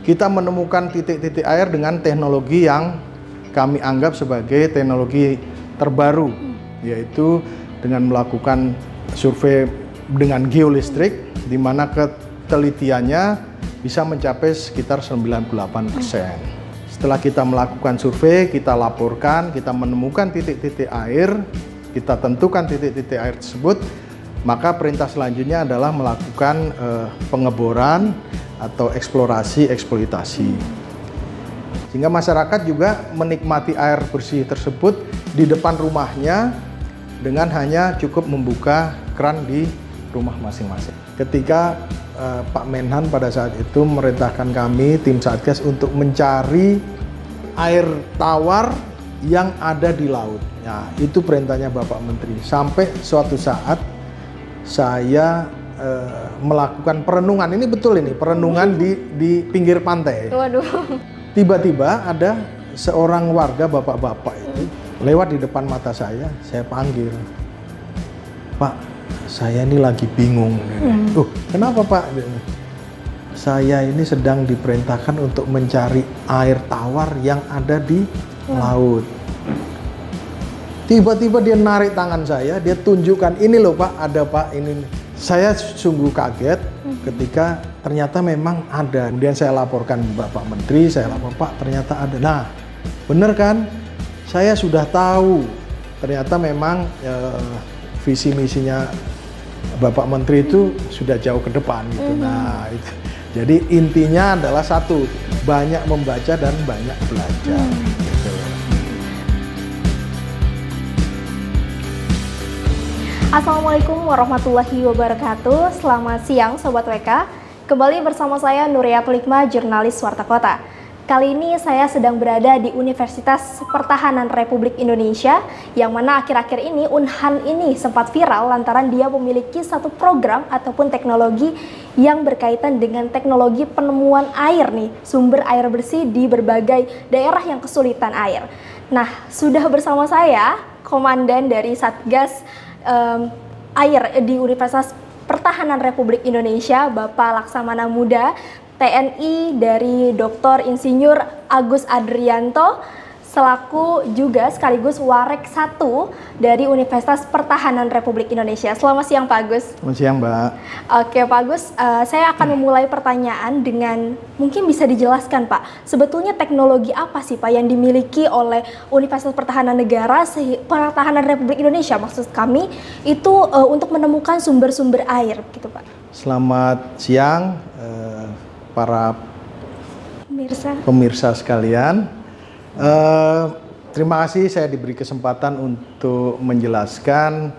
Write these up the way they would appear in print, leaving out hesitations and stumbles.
kita menemukan titik-titik air dengan teknologi yang kami anggap sebagai teknologi terbaru, yaitu dengan melakukan survei dengan geolistrik, di mana ketelitiannya bisa mencapai sekitar 98%. Setelah kita melakukan survei, kita laporkan, kita menemukan titik-titik air, kita tentukan titik-titik air tersebut, maka perintah selanjutnya adalah melakukan pengeboran atau eksplorasi eksploitasi. Sehingga masyarakat juga menikmati air bersih tersebut di depan rumahnya dengan hanya cukup membuka keran di rumah masing-masing. Ketika Pak Menhan pada saat itu memerintahkan kami tim Satgas untuk mencari air tawar yang ada di laut. Nah, itu perintahnya Bapak Menteri. Sampai suatu saat saya melakukan perenungan. Ini betul ini, perenungan di pinggir pantai. Waduh. Tiba-tiba ada seorang warga bapak-bapak itu lewat di depan mata saya panggil. Pak, saya ini lagi bingung. Kenapa Pak? Saya ini sedang diperintahkan untuk mencari air tawar yang ada di laut. Tiba-tiba dia narik tangan saya, dia tunjukkan, ini loh Pak, ada Pak, ini. Saya sungguh kaget ketika ternyata memang ada. Kemudian saya laporkan Bapak Menteri, saya lapor Pak, ternyata ada. Nah, bener kan? Saya sudah tahu, ternyata memang visi misinya Bapak Menteri itu sudah jauh ke depan gitu. Nah, itu. Jadi intinya adalah satu, banyak membaca dan banyak belajar. Gitu. Assalamualaikum warahmatullahi wabarakatuh. Selamat siang Sobat WK. Kembali bersama saya Nuriyatul Hikmah, jurnalis Warta Kota. Kali ini saya sedang berada di Universitas Pertahanan Republik Indonesia, yang mana akhir-akhir ini Unhan ini sempat viral lantaran dia memiliki satu program ataupun teknologi yang berkaitan dengan teknologi penemuan air nih, sumber air bersih di berbagai daerah yang kesulitan air. Nah, sudah bersama saya komandan dari Satgas air di Universitas Pertahanan Republik Indonesia, Bapak Laksamana Muda TNI dari Dr. Insinyur Agus Adrianto, selaku juga sekaligus Warek 1 dari Universitas Pertahanan Republik Indonesia. Selamat siang Pak Agus. Selamat siang Mbak. Oke Pak Agus, saya akan memulai pertanyaan dengan mungkin bisa dijelaskan Pak, sebetulnya teknologi apa sih Pak yang dimiliki oleh Universitas Pertahanan Negara, Pertahanan Republik Indonesia maksud kami, itu untuk menemukan sumber-sumber air gitu Pak. Selamat siang para pemirsa sekalian. Terima kasih saya diberi kesempatan untuk menjelaskan,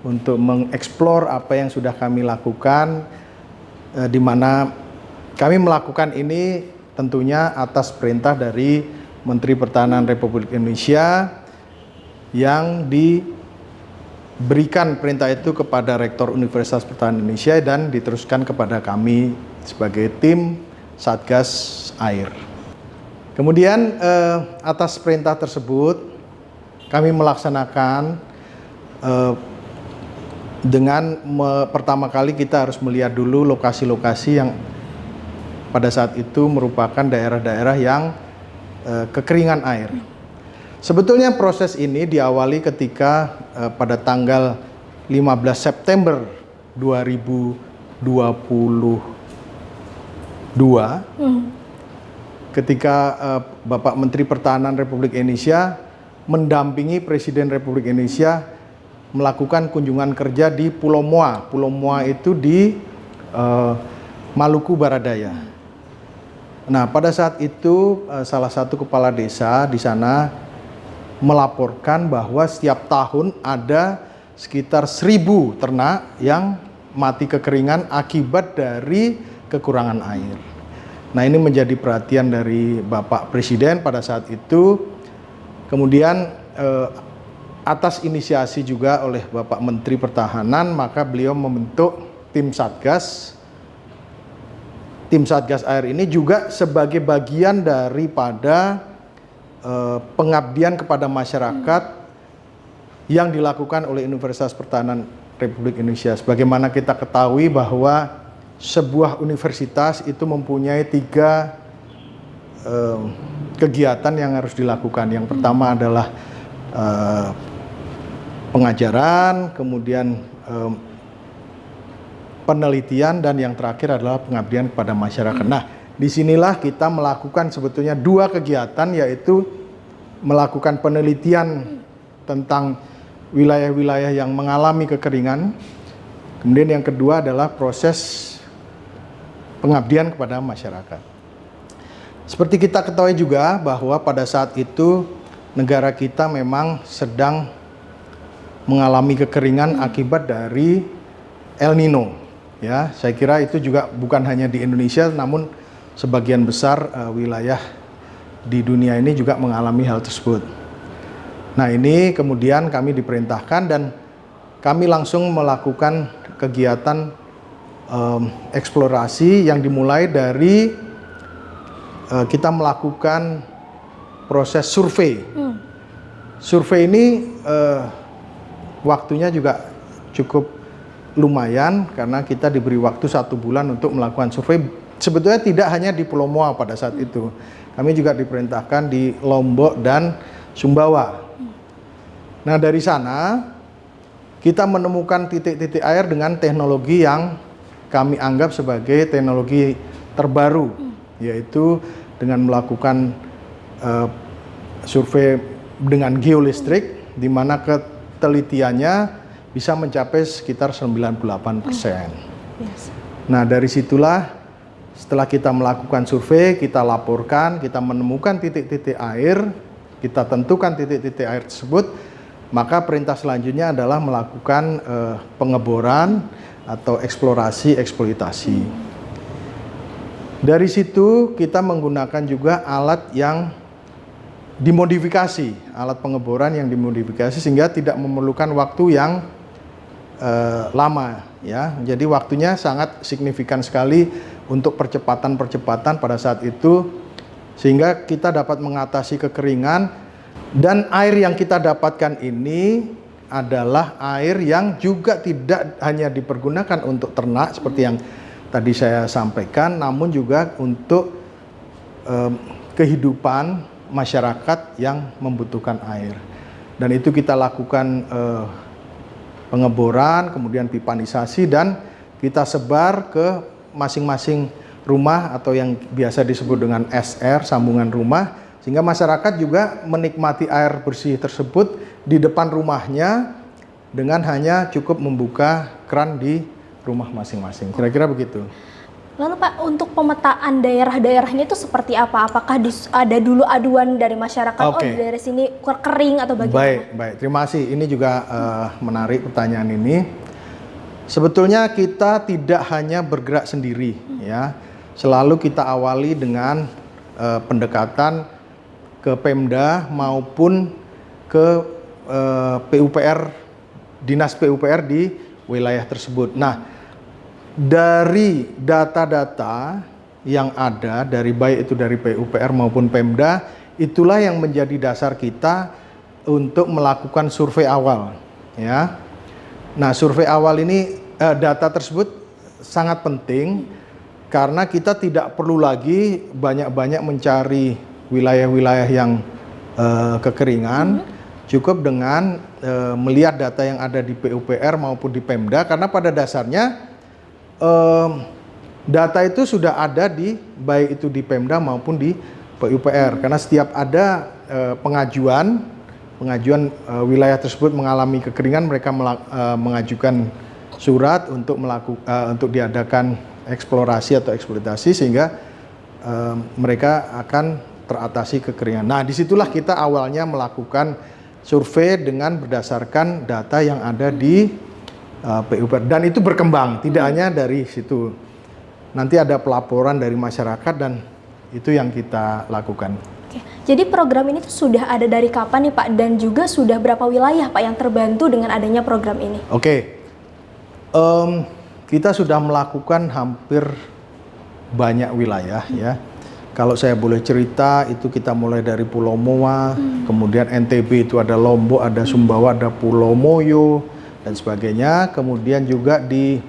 untuk mengeksplor apa yang sudah kami lakukan, di mana kami melakukan ini tentunya atas perintah dari Menteri Pertahanan Republik Indonesia, yang diberikan perintah itu kepada Rektor Universitas Pertahanan Indonesia dan diteruskan kepada kami sebagai tim Satgas Air. Kemudian atas perintah tersebut kami melaksanakan dengan pertama kali kita harus melihat dulu lokasi-lokasi yang pada saat itu merupakan daerah-daerah yang kekeringan air. Sebetulnya proses ini diawali ketika pada tanggal 15 September 2022 ketika Bapak Menteri Pertahanan Republik Indonesia mendampingi Presiden Republik Indonesia melakukan kunjungan kerja di Pulau Moa. Pulau Moa itu di Maluku Barat Daya. Nah, pada saat itu salah satu kepala desa di sana melaporkan bahwa setiap tahun ada sekitar 1.000 ternak yang mati kekeringan akibat dari kekurangan air. Nah, ini menjadi perhatian dari Bapak Presiden pada saat itu. Kemudian atas inisiasi juga oleh Bapak Menteri Pertahanan, maka beliau membentuk tim Satgas. Tim Satgas Air ini juga sebagai bagian daripada pengabdian kepada masyarakat yang dilakukan oleh Universitas Pertahanan Republik Indonesia. Sebagaimana kita ketahui bahwa sebuah universitas itu mempunyai 3 kegiatan yang harus dilakukan. Yang pertama adalah pengajaran, kemudian penelitian, dan yang terakhir adalah pengabdian kepada masyarakat. Nah, disinilah kita melakukan sebetulnya dua kegiatan, yaitu melakukan penelitian tentang wilayah-wilayah yang mengalami kekeringan. Kemudian yang kedua adalah proses pengabdian kepada masyarakat. Seperti kita ketahui juga bahwa pada saat itu negara kita memang sedang mengalami kekeringan akibat dari El Nino. Ya, saya kira itu juga bukan hanya di Indonesia, namun sebagian besar wilayah di dunia ini juga mengalami hal tersebut. Nah, ini kemudian kami diperintahkan dan kami langsung melakukan kegiatan eksplorasi yang dimulai dari kita melakukan proses survei. Survei ini waktunya juga cukup lumayan karena kita diberi waktu 1 bulan untuk melakukan survei. Sebetulnya tidak hanya di Pulau Moa pada saat itu, kami juga diperintahkan di Lombok dan Sumbawa. Nah, dari sana kita menemukan titik-titik air dengan teknologi yang kami anggap sebagai teknologi terbaru, yaitu dengan melakukan survei dengan geolistrik, di mana ketelitiannya bisa mencapai sekitar 98%. Nah, dari situlah setelah kita melakukan survei, kita laporkan, kita menemukan titik-titik air, kita tentukan titik-titik air tersebut, maka perintah selanjutnya adalah melakukan pengeboran atau eksplorasi eksploitasi. Dari situ kita menggunakan juga alat yang dimodifikasi, alat pengeboran yang dimodifikasi sehingga tidak memerlukan waktu yang lama, ya. Jadi waktunya sangat signifikan sekali untuk percepatan pada saat itu, sehingga kita dapat mengatasi kekeringan. Dan air yang kita dapatkan ini adalah air yang juga tidak hanya dipergunakan untuk ternak seperti yang tadi saya sampaikan, namun juga untuk kehidupan masyarakat yang membutuhkan air. Dan itu kita lakukan pengeboran, kemudian pipanisasi, dan kita sebar ke masing-masing rumah atau yang biasa disebut dengan SR, sambungan rumah, sehingga masyarakat juga menikmati air bersih tersebut di depan rumahnya dengan hanya cukup membuka keran di rumah masing-masing. Kira-kira begitu. Lalu Pak, untuk pemetaan daerah-daerahnya itu seperti apa? Apakah ada dulu aduan dari masyarakat, oh di daerah sini kering atau bagaimana? Baik. Terima kasih. Ini juga menarik pertanyaan ini. Sebetulnya kita tidak hanya bergerak sendiri, ya. Selalu kita awali dengan pendekatan ke Pemda maupun ke PUPR, dinas PUPR di wilayah tersebut. Nah, dari data-data yang ada, dari baik itu dari PUPR maupun Pemda, itulah yang menjadi dasar kita untuk melakukan survei awal, ya. Nah, survei awal ini, data tersebut sangat penting karena kita tidak perlu lagi banyak-banyak mencari wilayah-wilayah yang kekeringan, cukup dengan melihat data yang ada di PUPR maupun di Pemda, karena pada dasarnya data itu sudah ada di baik itu di Pemda maupun di PUPR, karena setiap ada pengajuan wilayah tersebut mengalami kekeringan, mereka mengajukan surat untuk untuk diadakan eksplorasi atau eksploitasi sehingga mereka akan teratasi kekeringan. Nah, disitulah kita awalnya melakukan survei dengan berdasarkan data yang ada di PUPR, dan itu berkembang, tidak hanya dari situ. Nanti ada pelaporan dari masyarakat dan itu yang kita lakukan. Oke. Jadi program ini tuh sudah ada dari kapan nih Pak, dan juga sudah berapa wilayah Pak yang terbantu dengan adanya program ini? Oke. Kita sudah melakukan hampir banyak wilayah, ya. Kalau saya boleh cerita, itu kita mulai dari Pulau Moa, kemudian NTB itu ada Lombok, ada Sumbawa, ada Pulau Moyo, dan sebagainya. Kemudian juga di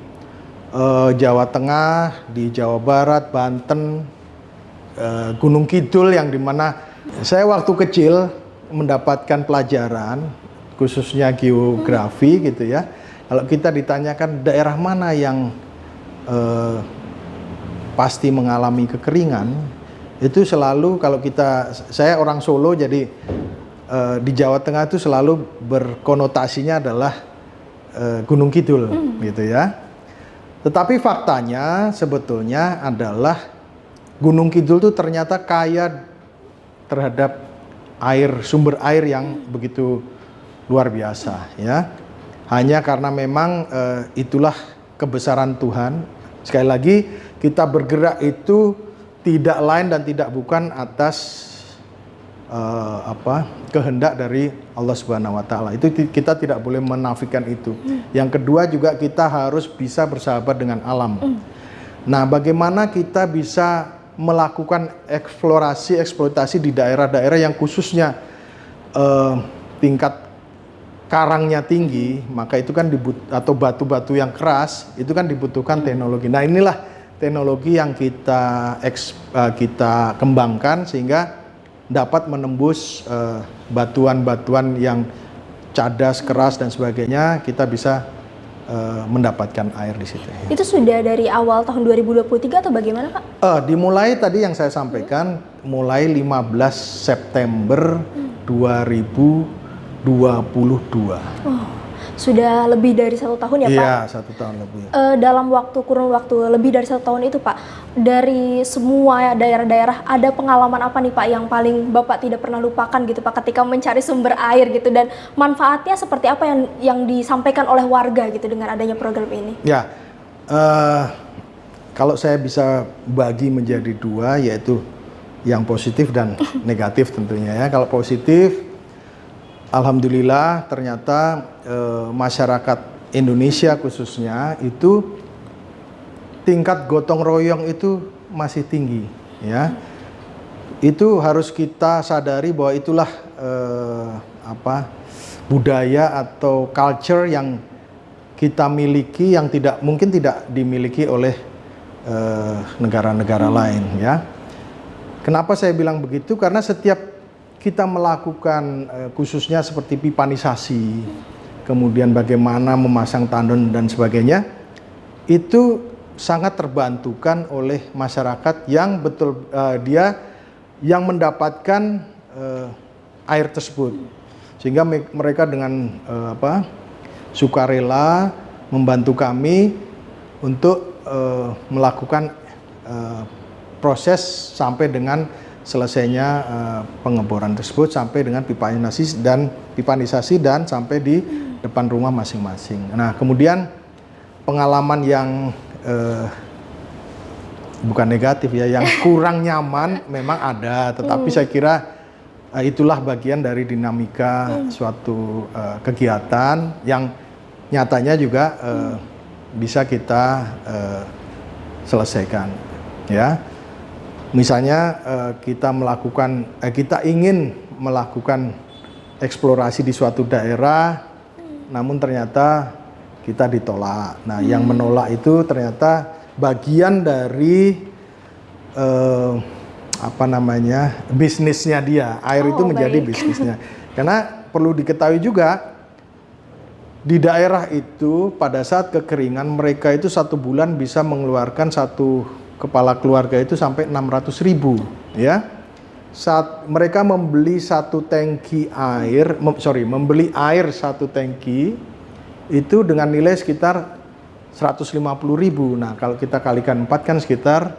Jawa Tengah, di Jawa Barat, Banten, Gunung Kidul yang dimana saya waktu kecil mendapatkan pelajaran khususnya geografi gitu ya. Kalau kita ditanyakan daerah mana yang pasti mengalami kekeringan, itu selalu kalau saya orang Solo jadi di Jawa Tengah itu selalu berkonotasinya adalah Gunung Kidul gitu ya. Tetapi faktanya sebetulnya adalah Gunung Kidul itu ternyata kaya terhadap sumber air yang begitu luar biasa ya. Hanya karena memang itulah kebesaran Tuhan. Sekali lagi kita bergerak itu tidak lain dan tidak bukan atas kehendak dari Allah Subhanahu wa taala. Itu kita tidak boleh menafikan itu. Yang kedua juga kita harus bisa bersahabat dengan alam. Nah, bagaimana kita bisa melakukan eksploitasi di daerah-daerah yang khususnya tingkat karangnya tinggi, maka itu kan atau batu-batu yang keras, itu kan dibutuhkan teknologi. Nah, inilah teknologi yang kita kembangkan sehingga dapat menembus batuan-batuan yang cadas, keras dan sebagainya, kita bisa mendapatkan air di situ. Itu sudah dari awal tahun 2023 atau bagaimana, Pak? Dimulai tadi yang saya sampaikan, mulai 15 September 2022. Oh, sudah lebih dari 1 tahun ya, Pak? Iya, 1 tahun lebih. Dalam kurun waktu lebih dari 1 tahun itu, Pak, dari semua daerah-daerah ada pengalaman apa nih, Pak, yang paling Bapak tidak pernah lupakan gitu, Pak, ketika mencari sumber air gitu, dan manfaatnya seperti apa yang disampaikan oleh warga gitu dengan adanya program ini? Ya, kalau saya bisa bagi menjadi 2, yaitu yang positif dan negatif tentunya ya. Kalau positif, alhamdulillah ternyata masyarakat Indonesia khususnya itu tingkat gotong royong itu masih tinggi ya. Itu harus kita sadari bahwa itulah budaya atau culture yang kita miliki yang mungkin tidak dimiliki oleh negara-negara lain ya. Kenapa saya bilang begitu? Karena setiap kita melakukan khususnya seperti pipanisasi, kemudian bagaimana memasang tandon dan sebagainya, itu sangat terbantukan oleh masyarakat yang dia yang mendapatkan air tersebut, sehingga mereka dengan sukarela membantu kami untuk melakukan proses sampai dengan selesainya pengeboran tersebut, sampai dengan pipanisasi dan sampai di depan rumah masing-masing. Nah, kemudian pengalaman yang bukan negatif ya, yang kurang nyaman memang ada, tetapi saya kira itulah bagian dari dinamika suatu kegiatan yang nyatanya juga bisa kita selesaikan ya. Misalnya kita ingin melakukan eksplorasi di suatu daerah, namun ternyata kita ditolak. Nah, yang menolak itu ternyata bagian dari bisnisnya dia. Air itu menjadi bisnisnya. Karena perlu diketahui juga di daerah itu pada saat kekeringan mereka itu 1 bulan bisa mengeluarkan satu kepala keluarga itu sampai 600.000 ya. Saat mereka membeli membeli air 1 tangki itu dengan nilai sekitar 150.000. Nah, kalau kita kalikan 4 kan sekitar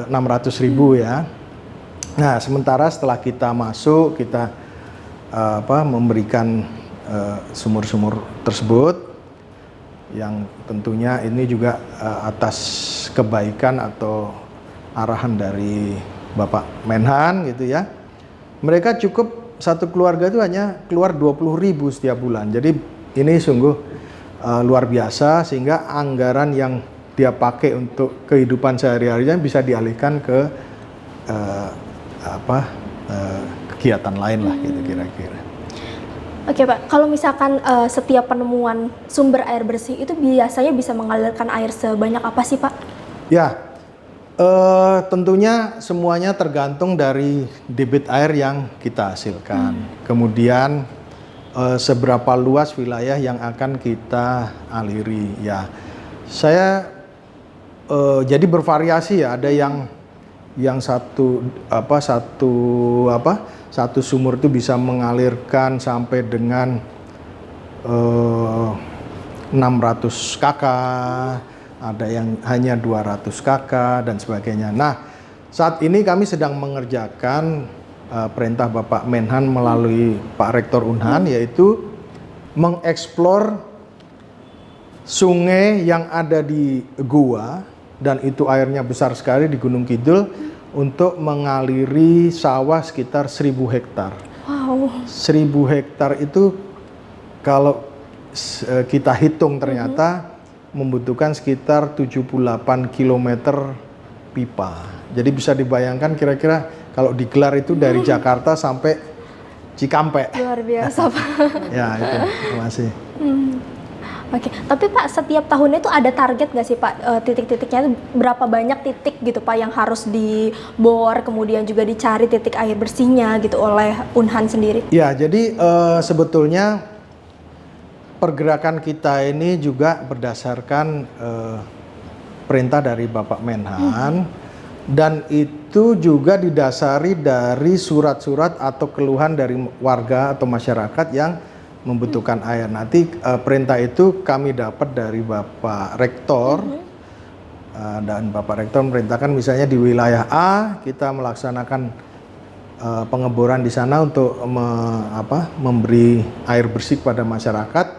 600.000 ya. Nah, sementara setelah kita masuk, kita memberikan sumur-sumur tersebut, yang tentunya ini juga atas kebaikan atau arahan dari Bapak Menhan gitu ya. Mereka cukup satu keluarga itu hanya keluar 20.000 setiap bulan. Jadi ini sungguh luar biasa, sehingga anggaran yang dia pakai untuk kehidupan sehari-harinya bisa dialihkan ke kegiatan lain lah gitu kira-kira. Oke, Pak, kalau misalkan setiap penemuan sumber air bersih itu biasanya bisa mengalirkan air sebanyak apa sih, Pak? Ya, Tentunya semuanya tergantung dari debit air yang kita hasilkan. Kemudian seberapa luas wilayah yang akan kita aliri. Ya, saya jadi bervariasi ya. Ada yang satu sumur itu bisa mengalirkan sampai dengan 600 kk, ada yang hanya 200 kk dan sebagainya. Nah, saat ini kami sedang mengerjakan perintah Bapak Menhan melalui Pak Rektor Unhan, yaitu mengeksplor sungai yang ada di gua, dan itu airnya besar sekali di Gunung Kidul, untuk mengaliri sawah sekitar 1.000 hektar. Wow. 1.000 hektar itu kalau kita hitung ternyata membutuhkan sekitar 78 km pipa. Jadi bisa dibayangkan kira-kira kalau digelar itu dari Jakarta sampai Cikampek. Luar biasa, Pak. Ya, itu. Terima kasih. Oke, tapi Pak, setiap tahunnya itu ada target nggak sih Pak, titik-titiknya itu berapa banyak titik gitu Pak yang harus dibor, kemudian juga dicari titik air bersihnya gitu oleh Unhan sendiri? Ya, jadi sebetulnya pergerakan kita ini juga berdasarkan perintah dari Bapak Menhan, dan itu juga didasari dari surat-surat atau keluhan dari warga atau masyarakat yang membutuhkan air. Nanti perintah itu kami dapat dari Bapak Rektor, dan Bapak Rektor memerintahkan misalnya di wilayah A kita melaksanakan pengeboran di sana untuk memberi air bersih kepada masyarakat.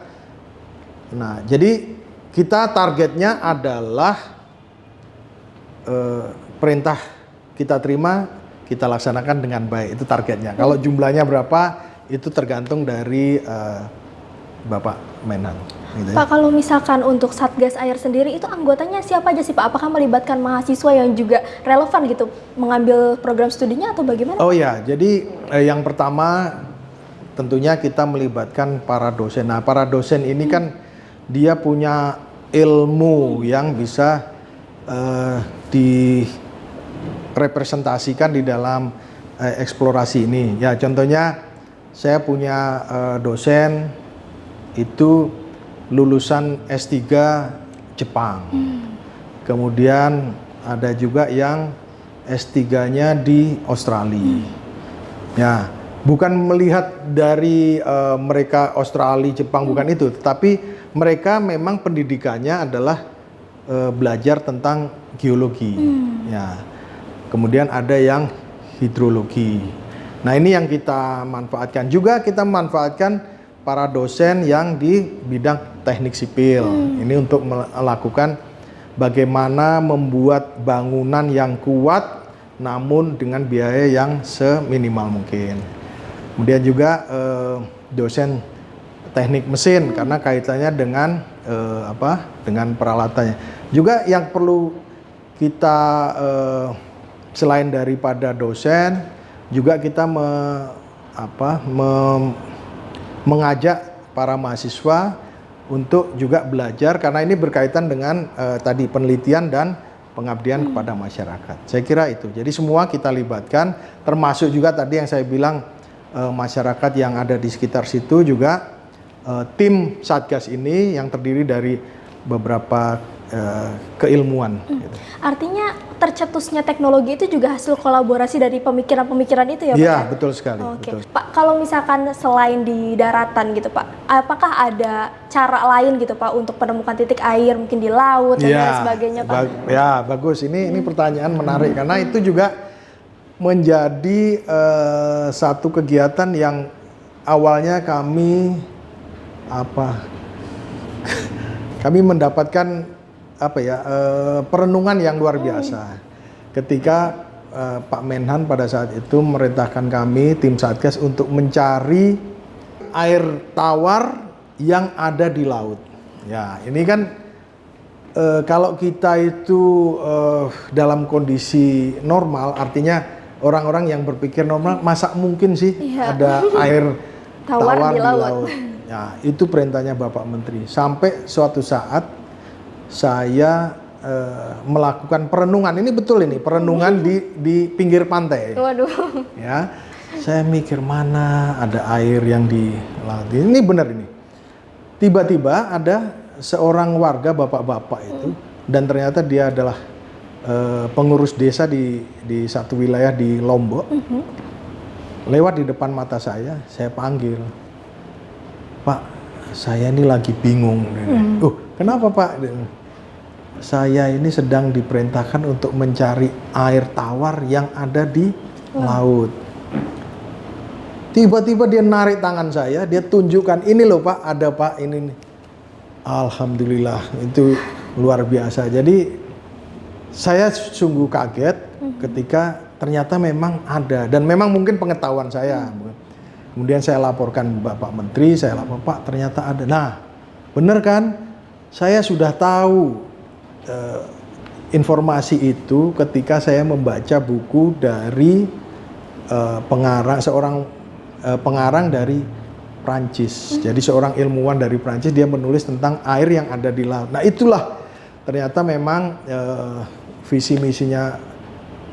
Nah, jadi kita targetnya adalah perintah kita terima, kita laksanakan dengan baik. Itu targetnya. Kalau jumlahnya berapa, itu tergantung dari Bapak Menhan. Gitu ya. Pak, kalau misalkan untuk Satgas Air sendiri itu anggotanya siapa aja sih Pak? Apakah melibatkan mahasiswa yang juga relevan gitu mengambil program studinya atau bagaimana? Oh ya, jadi yang pertama tentunya kita melibatkan para dosen. Nah, para dosen ini kan dia punya ilmu yang bisa direpresentasikan di dalam eksplorasi ini. Ya, contohnya saya punya dosen itu lulusan S3 Jepang. Kemudian ada juga yang S3-nya di Australia. Ya, bukan melihat dari mereka Australia, Jepang, bukan itu, tetapi mereka memang pendidikannya adalah belajar tentang geologi. Ya. Kemudian ada yang hidrologi. Nah, ini yang kita manfaatkan. Juga kita manfaatkan para dosen yang di bidang teknik sipil. Ini untuk melakukan bagaimana membuat bangunan yang kuat namun dengan biaya yang seminimal mungkin. Kemudian juga dosen teknik mesin karena kaitannya dengan dengan peralatannya. Juga yang perlu kita selain daripada dosen, juga kita mengajak para mahasiswa untuk juga belajar karena ini berkaitan dengan tadi penelitian dan pengabdian kepada masyarakat. Saya kira itu. Jadi semua kita libatkan, termasuk juga tadi yang saya bilang masyarakat yang ada di sekitar situ juga tim Satgas ini yang terdiri dari beberapa keilmuan. Gitu. Artinya tercetusnya teknologi itu juga hasil kolaborasi dari pemikiran-pemikiran itu ya Pak? Iya, betul sekali. Oke. Betul. Pak, kalau misalkan selain di daratan gitu Pak, apakah ada cara lain gitu Pak untuk menemukan titik air mungkin di laut dan lain sebagainya Pak? Ya, bagus. Ini pertanyaan menarik karena itu juga menjadi satu kegiatan yang awalnya kami mendapatkan perenungan yang luar biasa ketika Pak Menhan pada saat itu memerintahkan kami tim Satgas untuk mencari air tawar yang ada di laut. Ya, ini kan kalau kita itu dalam kondisi normal, artinya orang-orang yang berpikir normal, masa mungkin sih ada air tawar di laut. Ya, itu perintahnya Bapak Menteri. Sampai suatu saat saya melakukan perenungan. Ini betul ini, perenungan di pinggir pantai. Waduh. Ya, saya mikir mana ada air yang di laut. Ini benar ini. Tiba-tiba ada seorang warga bapak-bapak itu, dan ternyata dia adalah pengurus desa di satu wilayah di Lombok. Lewat di depan mata saya panggil, Pak, saya ini lagi bingung. Kenapa Pak? Saya ini sedang diperintahkan untuk mencari air tawar yang ada di laut. Tiba-tiba dia narik tangan saya, dia tunjukkan, ini loh Pak, ada Pak, ini. Alhamdulillah, itu luar biasa. Jadi saya sungguh kaget ketika ternyata memang ada, dan memang mungkin pengetahuan saya. Kemudian saya laporkan Bapak Menteri, saya lapor, Pak ternyata ada. Nah, benar kan? Saya sudah tahu informasi itu ketika saya membaca buku dari seorang pengarang dari Prancis. Jadi seorang ilmuwan dari Prancis, dia menulis tentang air yang ada di laut. Nah itulah ternyata memang visi misinya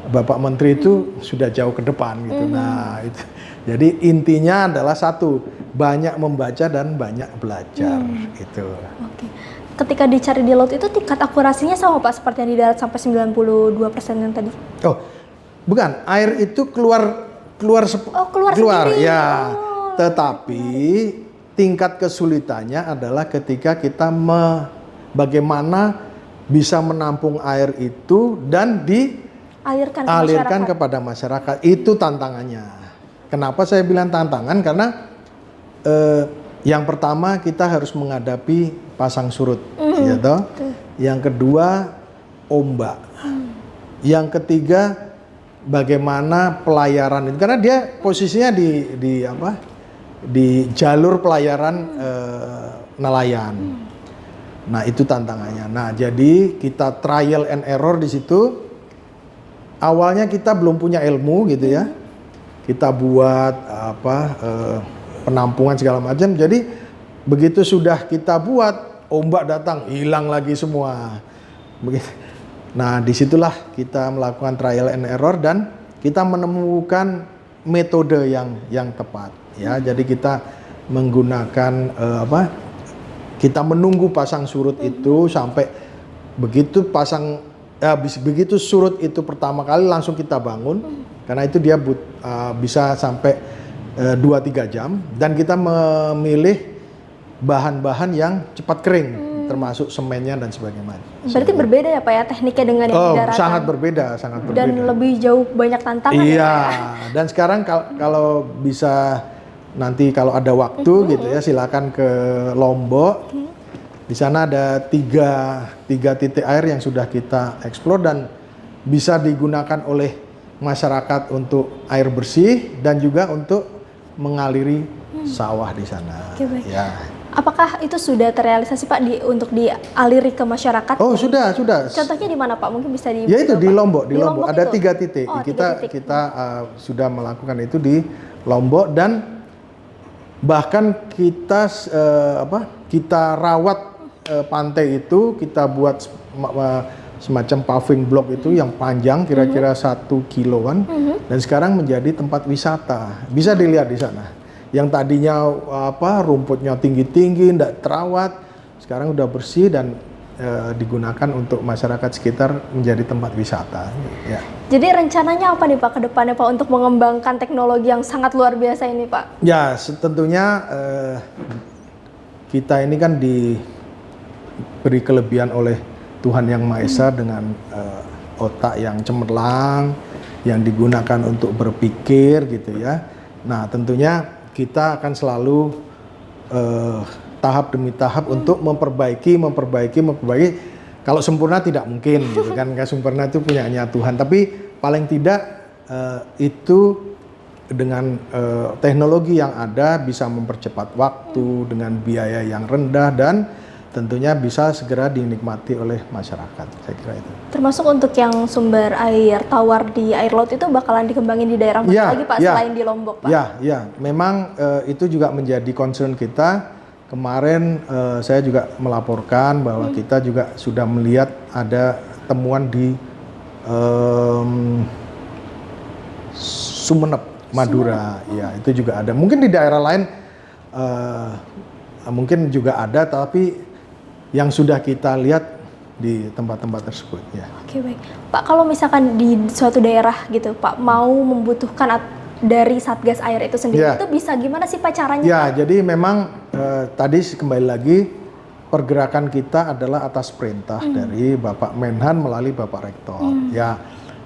Bapak Menteri itu sudah jauh ke depan gitu. Nah itu. Jadi intinya adalah satu, banyak membaca dan banyak belajar gitu. Oke. Ketika dicari di laut itu tingkat akurasinya sama Pak seperti yang di darat sampai 92% yang tadi? Oh, bukan. Air itu keluar sendiri. Ya. Tetapi tingkat kesulitannya adalah ketika kita bagaimana bisa menampung air itu dan dialirkan kepada masyarakat. Itu tantangannya. Kenapa saya bilang tantangan? Karena yang pertama kita harus menghadapi pasang surut, gitu. Yang kedua ombak. Yang ketiga bagaimana pelayaran itu, karena dia posisinya di jalur pelayaran nelayan. Nah itu tantangannya. Nah jadi kita trial and error di situ. Awalnya kita belum punya ilmu gitu ya. Kita buat penampungan segala macam. Jadi begitu sudah kita buat, ombak datang, hilang lagi semua. Begitu. Nah disitulah kita melakukan trial and error dan kita menemukan metode yang tepat. Ya, jadi kita menggunakan kita menunggu pasang surut itu sampai begitu begitu surut itu pertama kali langsung kita bangun, karena itu dia bisa sampai 2-3 jam, dan kita memilih bahan-bahan yang cepat kering, termasuk semennya dan sebagainya. Berarti berbeda ya Pak ya tekniknya dengan yang di daratan? Sangat berbeda. Dan lebih jauh banyak tantangan. Iya, dan sekarang kalau bisa nanti kalau ada waktu gitu ya, silakan ke Lombok. Di sana ada tiga titik air yang sudah kita eksplor dan bisa digunakan oleh masyarakat untuk air bersih dan juga untuk mengaliri sawah di sana. Oke, baik. Ya. Apakah itu sudah terrealisasi Pak untuk dialiri ke masyarakat? Oh sudah. Contohnya di mana Pak? Mungkin bisa di. Ya itu di Lombok. Di Lombok ada itu? 3 titik. Oh, kita 3 titik. kita sudah melakukan itu di Lombok, dan bahkan kita kita rawat pantai itu, kita buat semacam paving block itu yang panjang kira-kira 1 kiloan, dan sekarang menjadi tempat wisata. Bisa dilihat di sana. Yang tadinya rumputnya tinggi-tinggi, tidak terawat, sekarang udah bersih dan digunakan untuk masyarakat sekitar menjadi tempat wisata. Ya. Jadi rencananya apa nih Pak ke depannya Pak untuk mengembangkan teknologi yang sangat luar biasa ini Pak? Ya, tentunya kita ini kan diberi kelebihan oleh Tuhan Yang Maha Esa dengan otak yang cemerlang, yang digunakan untuk berpikir gitu ya. Nah, tentunya kita akan selalu tahap demi tahap untuk memperbaiki. Kalau sempurna tidak mungkin gitu kan, sempurna itu punyanya Tuhan. Tapi paling tidak itu dengan teknologi yang ada bisa mempercepat waktu dengan biaya yang rendah dan tentunya bisa segera dinikmati oleh masyarakat. Saya kira itu. Termasuk untuk yang sumber air tawar di air laut itu bakalan dikembangin di daerah mana lagi Pak selain di Lombok Pak? Ya, memang itu juga menjadi concern kita. kemarin saya juga melaporkan bahwa kita juga sudah melihat ada temuan di Sumeneb, Madura. Ya, itu juga ada. Mungkin di daerah lain mungkin juga ada, tapi yang sudah kita lihat di tempat-tempat tersebut. Ya. Oke, baik. Pak, kalau misalkan di suatu daerah gitu, Pak, mau membutuhkan dari Satgas Air itu sendiri, itu bisa gimana sih Pak caranya? Ya, Pak? jadi memang tadi kembali lagi pergerakan kita adalah atas perintah dari Bapak Menhan melalui Bapak Rektor. Ya,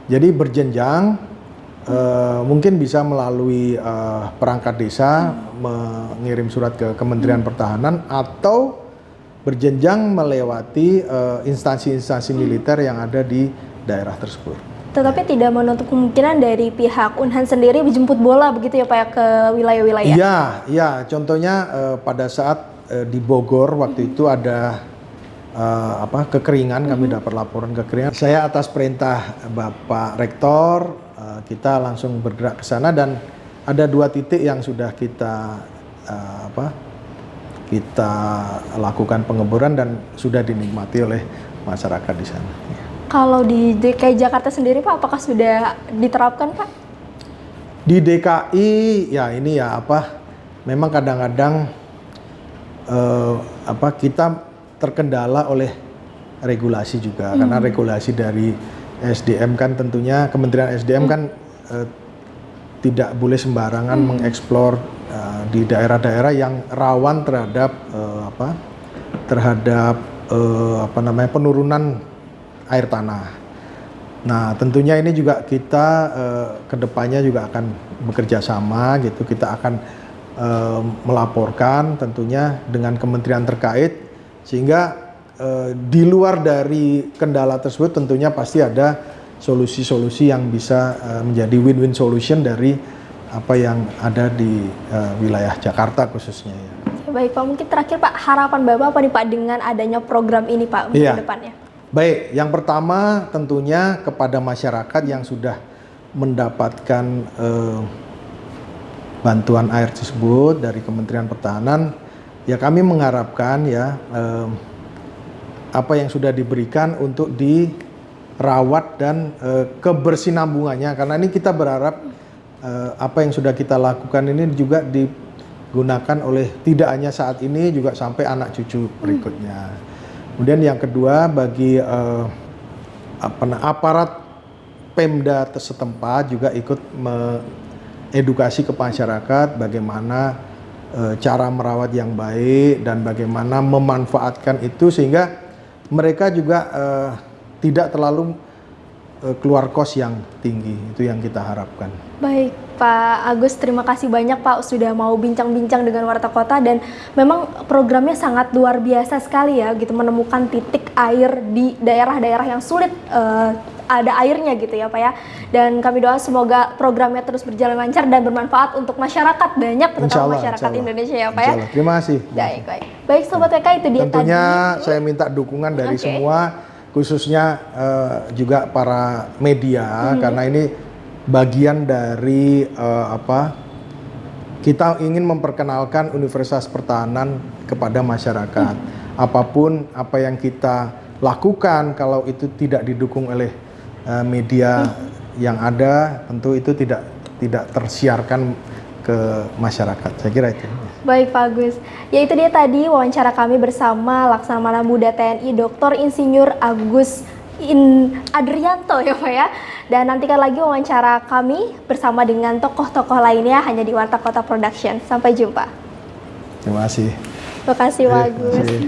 jadi berjenjang, mungkin bisa melalui perangkat desa mengirim surat ke Kementerian Pertahanan atau berjenjang melewati instansi-instansi militer yang ada di daerah tersebut. Tetapi tidak menutup kemungkinan dari pihak Unhan sendiri menjemput bola begitu ya Pak ya ke wilayah-wilayah? Iya, contohnya pada saat di Bogor waktu itu ada kekeringan, kami dapat laporan kekeringan. Saya atas perintah Bapak Rektor, kita langsung bergerak ke sana dan ada 2 titik yang sudah kita lakukan pengeboran dan sudah dinikmati oleh masyarakat di sana. Kalau di DKI Jakarta sendiri Pak, apakah sudah diterapkan Pak? Di DKI ya ini ya memang kadang-kadang kita terkendala oleh regulasi juga karena regulasi dari SDM kan tentunya Kementerian SDM kan tidak boleh sembarangan mengeksplor di daerah-daerah yang rawan terhadap penurunan air tanah. Nah, tentunya ini juga kita kedepannya juga akan bekerja sama gitu. Kita akan melaporkan tentunya dengan kementerian terkait sehingga di luar dari kendala tersebut tentunya pasti ada solusi-solusi yang bisa menjadi win-win solution dari apa yang ada di wilayah Jakarta khususnya ya. Baik Pak, mungkin terakhir Pak, harapan Bapak apa nih Pak dengan adanya program ini Pak untuk ke depannya? Baik, yang pertama tentunya kepada masyarakat yang sudah mendapatkan bantuan air tersebut dari Kementerian Pertahanan, ya kami mengharapkan ya apa yang sudah diberikan untuk dirawat dan kebersinambungannya, karena ini kita berharap apa yang sudah kita lakukan ini juga digunakan oleh tidak hanya saat ini juga sampai anak cucu berikutnya. Kemudian yang kedua bagi aparat Pemda setempat juga ikut mengedukasi ke masyarakat bagaimana cara merawat yang baik dan bagaimana memanfaatkan itu sehingga mereka juga tidak terlalu keluar kos yang tinggi, itu yang kita harapkan. Baik Pak Agus, terima kasih banyak Pak sudah mau bincang-bincang dengan Warta Kota dan memang programnya sangat luar biasa sekali ya gitu, menemukan titik air di daerah-daerah yang sulit ada airnya gitu ya Pak ya. Dan kami doa semoga programnya terus berjalan lancar dan bermanfaat untuk masyarakat banyak, terutama masyarakat Indonesia ya Pak ya. Terima kasih. Baik Sobat WK, itu dia tentunya tadi. Saya minta dukungan dari semua, khususnya juga para media karena ini bagian dari kita ingin memperkenalkan Universitas Pertahanan kepada masyarakat. Apapun apa yang kita lakukan kalau itu tidak didukung oleh media yang ada, tentu itu tidak tersiarkan ke masyarakat. Saya kira itu. Baik Pak Agus, ya itu dia tadi wawancara kami bersama Laksamana Muda TNI Dr. Insinyur Agus Adrianto ya Pak ya. Dan nantikan lagi wawancara kami bersama dengan tokoh-tokoh lainnya hanya di Warta Kota Production. Sampai jumpa. Terima kasih. Terima kasih Pak Agus.